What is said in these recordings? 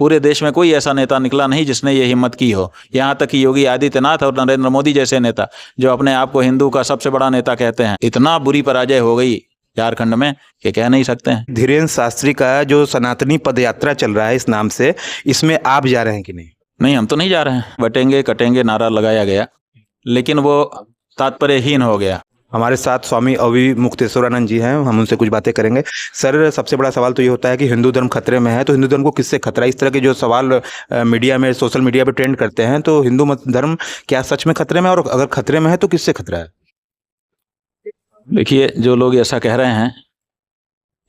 पूरे देश में कोई ऐसा नेता निकला नहीं जिसने ये हिम्मत की हो। यहाँ तक कि योगी आदित्यनाथ और नरेंद्र मोदी जैसे नेता, जो अपने आप को हिंदू का सबसे बड़ा नेता कहते हैं, इतना बुरी पराजय हो गई झारखंड में कि कह नहीं सकते हैं। धीरेन्द्र शास्त्री का जो सनातनी पदयात्रा चल रहा है इस नाम से, इसमें आप जा रहे हैं कि नहीं? नहीं, हम तो नहीं जा रहे हैं। बटेंगे कटेंगे नारा लगाया गया, लेकिन वो तात्पर्यहीन हो गया। हमारे साथ स्वामी अवि मुक्तेश्वरानंद जी हैं, हम उनसे कुछ बातें करेंगे। सर, सबसे बड़ा सवाल तो ये होता है कि हिंदू धर्म खतरे में है, तो हिंदू धर्म को किससे खतरा है? इस तरह के जो सवाल मीडिया में, सोशल मीडिया पे ट्रेंड करते हैं, तो हिंदू धर्म क्या सच में खतरे में है, और अगर खतरे में है तो किससे खतरा है? देखिए, जो लोग ऐसा कह रहे हैं,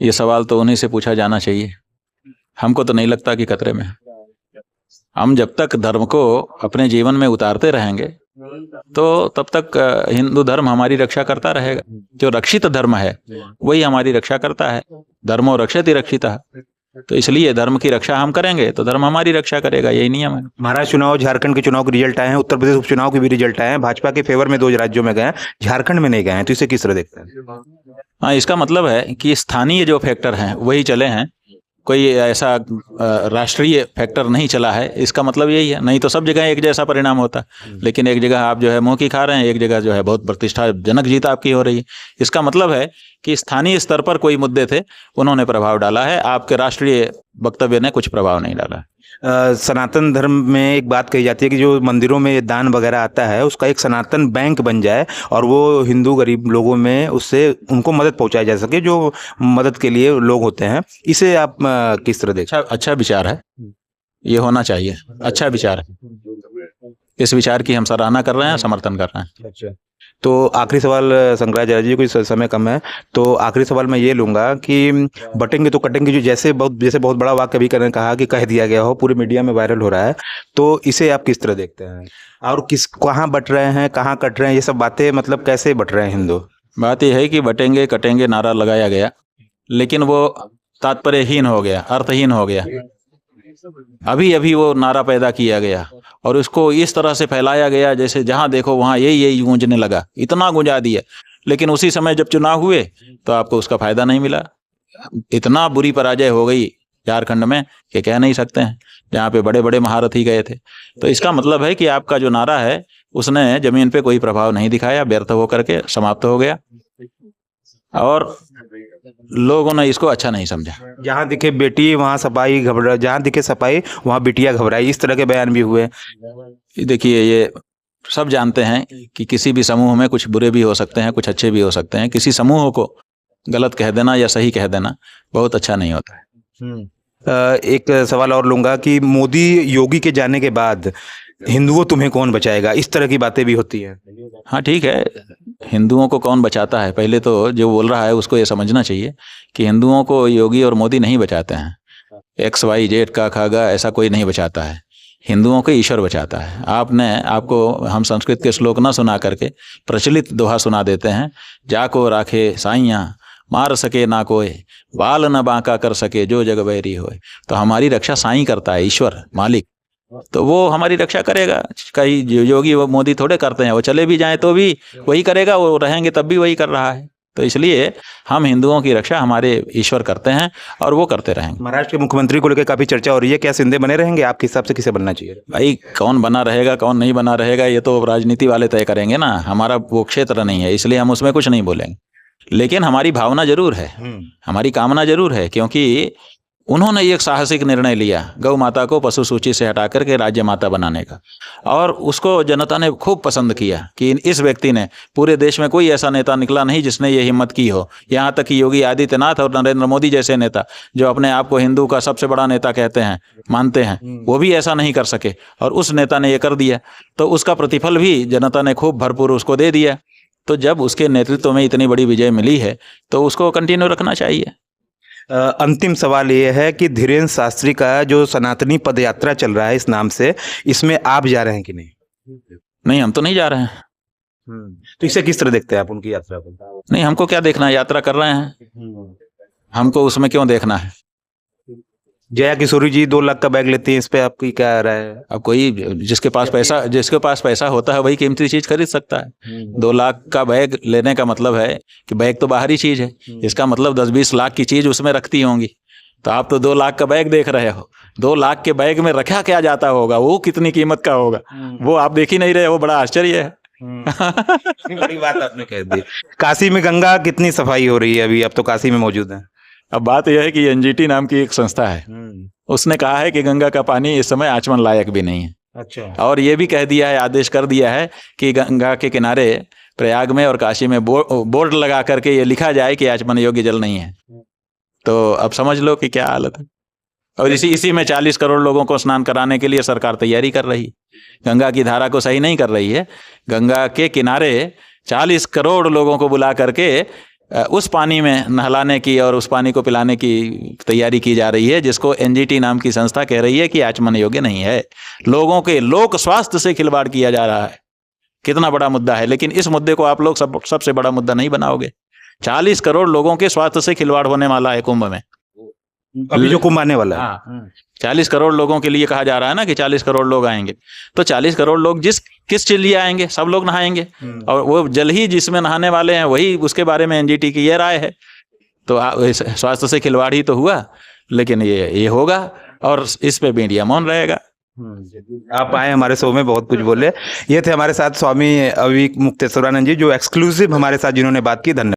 ये सवाल तो उन्हीं से पूछा जाना चाहिए। हमको तो नहीं लगता कि खतरे में है। हम जब तक धर्म को अपने जीवन में उतारते रहेंगे तो तब तक हिंदू धर्म हमारी रक्षा करता रहेगा। जो रक्षित धर्म है वही हमारी रक्षा करता है। धर्मो रक्षति रक्षितः। तो इसलिए धर्म की रक्षा हम करेंगे तो धर्म हमारी रक्षा करेगा, यही नियम है। महाराष्ट्र चुनाव, झारखंड के चुनाव के रिजल्ट आए हैं, उत्तर प्रदेश उपचुनाव के भी रिजल्ट आए हैं। भाजपा के फेवर में 2 राज्यों में गए हैं, झारखंड में नहीं गए हैं, तो इसे किस तरह देखते हैं? हाँ, इसका मतलब है कि स्थानीय जो फैक्टर हैं वही चले हैं, कोई ऐसा राष्ट्रीय फैक्टर नहीं चला है। इसका मतलब यही है, नहीं तो सब जगह एक जैसा परिणाम होता। लेकिन एक जगह आप जो है मुंह की खा रहे हैं, एक जगह जो है बहुत प्रतिष्ठाजनक जीत आपकी हो रही है। इसका मतलब है कि स्थानीय स्तर पर कोई मुद्दे थे, उन्होंने प्रभाव डाला है। आपके राष्ट्रीय वक्तव्य ने कुछ प्रभाव नहीं डाला। सनातन धर्म में एक बात कही जाती है कि जो मंदिरों में दान वगैरह आता है उसका एक सनातन बैंक बन जाए और वो हिंदू गरीब लोगों में उससे उनको मदद पहुंचाई जा सके, जो मदद के लिए लोग होते हैं। इसे आप किस तरह देखते हैं? अच्छा विचार है, ये होना चाहिए। अच्छा विचार है, इस विचार की हम सराहना कर रहे हैं, समर्थन कर रहे हैं। अच्छा, तो आखिरी सवाल शंकराचार्य जी, कोई समय कम है तो आखिरी सवाल मैं ये लूँगा कि बटेंगे तो कटेंगे, जो जैसे बहुत बड़ा वाक्य कभी कहा कि कह दिया गया हो, पूरे मीडिया में वायरल हो रहा है, तो इसे आप किस तरह देखते हैं? और कहाँ बट रहे हैं, कहाँ कट रहे हैं, ये सब बातें मतलब कैसे बट रहे हैं हिंदू? बात यह है कि बटेंगे कटेंगे नारा लगाया गया, लेकिन वो तात्पर्यहीन हो गया, अर्थहीन हो गया। अभी वो नारा पैदा किया गया और उसको इस तरह से फैलाया गया जैसे जहां देखो वहां यही गूंजने लगा, इतना गूंजा दिया। लेकिन उसी समय जब चुनाव हुए तो आपको उसका फायदा नहीं मिला। इतना बुरी पराजय हो गई झारखंड में कि कह नहीं सकते हैं, जहाँ पे बड़े बड़े महारथी गए थे। तो इसका मतलब है कि आपका जो नारा है उसने जमीन पे कोई प्रभाव नहीं दिखाया, व्यर्थ होकर के समाप्त हो गया और लोगों ने इसको अच्छा नहीं समझा। जहाँ दिखे बेटी वहाँ सपाई घबरा, जहाँ दिखे सपाई वहाँ बिटिया घबराई, इस तरह के बयान भी हुए। देखिए, ये सब जानते हैं कि किसी भी समूह में कुछ बुरे भी हो सकते हैं, कुछ अच्छे भी हो सकते हैं। किसी समूह को गलत कह देना या सही कह देना बहुत अच्छा नहीं होता है। एक सवाल और लूँगा कि मोदी योगी के जाने के बाद हिंदुओं तुम्हें कौन बचाएगा, इस तरह की बातें भी होती हैं। हाँ ठीक है, हिंदुओं को कौन बचाता है, पहले तो जो बोल रहा है उसको ये समझना चाहिए कि हिंदुओं को योगी और मोदी नहीं बचाते हैं। XYZ का खागा ऐसा कोई नहीं बचाता है। हिंदुओं को ईश्वर बचाता है। आपको हम संस्कृत के श्लोक ना सुना करके प्रचलित दोहा सुना देते हैं, जाको राखे साइयाँ मार सके ना कोई, बाल न बांका कर सके जो जग बैरी होए। तो हमारी रक्षा साईं करता है, ईश्वर मालिक, तो वो हमारी रक्षा करेगा। कई योगी वो मोदी थोड़े करते हैं, वो चले भी जाएं तो भी वही करेगा, वो रहेंगे तब भी वही कर रहा है। तो इसलिए हम हिंदुओं की रक्षा हमारे ईश्वर करते हैं और वो करते रहेंगे। महाराष्ट्र के मुख्यमंत्री को लेकर काफी चर्चा हो रही है, क्या शिंदे बने रहेंगे? आपके हिसाब से किसे बनना चाहिए? भाई, कौन बना रहेगा कौन नहीं बना रहेगा ये तो राजनीति वाले तय करेंगे ना, हमारा वो क्षेत्र नहीं है, इसलिए हम उसमें कुछ नहीं बोलेंगे। लेकिन हमारी भावना जरूर है, हमारी कामना जरूर है, क्योंकि उन्होंने एक साहसिक निर्णय लिया गौ माता को पशु सूची से हटा करके राज्य माता बनाने का, और उसको जनता ने खूब पसंद किया कि इस व्यक्ति ने, पूरे देश में कोई ऐसा नेता निकला नहीं जिसने ये हिम्मत की हो। यहाँ तक कि योगी आदित्यनाथ और नरेंद्र मोदी जैसे नेता, जो अपने आप को हिंदू का सबसे बड़ा नेता कहते हैं, मानते हैं, वो भी ऐसा नहीं कर सके और उस नेता ने ये कर दिया। तो उसका प्रतिफल भी जनता ने खूब भरपूर उसको दे दिया। तो जब उसके नेतृत्व में इतनी बड़ी विजय मिली है तो उसको कंटिन्यू रखना चाहिए। अंतिम सवाल ये है कि धीरेन्द्र शास्त्री का जो सनातनी पदयात्रा चल रहा है इस नाम से, इसमें आप जा रहे हैं कि नहीं? नहीं, हम तो नहीं जा रहे हैं। तो इसे किस तरह देखते हैं आप, उनकी यात्रा को? नहीं, हमको क्या देखना है, यात्रा कर रहे हैं, हमको उसमें क्यों देखना है। जया किशोरी जी 2 लाख का बैग लेती हैं, इस पे आपकी क्या राय है? अब कोई जिसके पास पैसा होता है वही कीमती चीज खरीद सकता है। 2 लाख का बैग लेने का मतलब है कि बैग तो बाहरी चीज है, इसका मतलब 10-20 लाख की चीज उसमें रखती होंगी। तो आप तो 2 लाख का बैग देख रहे हो, 2 लाख के बैग में रखा क्या जाता होगा, वो कितनी कीमत का होगा, वो आप देख ही नहीं रहे हो, बड़ा आश्चर्य है। इतनी बड़ी बात आपने कह दी। काशी में गंगा कितनी सफाई हो रही है अभी, अब तो काशी में मौजूद है। अब बात यह है कि एनजीटी नाम की एक संस्था है, उसने कहा है कि गंगा का पानी इस समय आचमन लायक भी नहीं है। अच्छा। और ये भी कह दिया है, आदेश कर दिया है कि गंगा के किनारे प्रयाग में और काशी में बोर्ड लगा करके ये लिखा जाए कि आचमन योग्य जल नहीं है। तो अब समझ लो कि क्या हालत है। और इसी में 40 करोड़ लोगों को स्नान कराने के लिए सरकार तैयारी कर रही है। गंगा की धारा को सही नहीं कर रही है, गंगा के किनारे 40 करोड़ लोगों को बुला करके उस पानी में नहलाने की और उस पानी को पिलाने की तैयारी की जा रही है, जिसको एनजीटी नाम की संस्था कह रही है कि आचमन योग्य नहीं है। लोगों के लोक स्वास्थ्य से खिलवाड़ किया जा रहा है। कितना बड़ा मुद्दा है, लेकिन इस मुद्दे को आप लोग सबसे बड़ा मुद्दा नहीं बनाओगे। 40 करोड़ लोगों के स्वास्थ्य से खिलवाड़ होने वाला है कुंभ में, अभी जो कुंभ आने वाला है। हाँ, 40 करोड़ लोगों के लिए कहा जा रहा है ना कि 40 करोड़ लोग आएंगे, तो 40 करोड़ लोग किस के लिए आएंगे? सब लोग नहाएंगे, और वो जल ही जिसमें नहाने वाले हैं वही, उसके बारे में एनजीटी की ये राय है। तो स्वास्थ्य से खिलवाड़ ही तो हुआ, लेकिन ये होगा और इस पे मीडिया मौन रहेगा। आप आए हमारे शो में, बहुत कुछ बोले। ये थे हमारे साथ स्वामी अवि मुक्तेश्वरानंद जी, जो एक्सक्लूसिव हमारे साथ जिन्होंने बात की। धन्यवाद।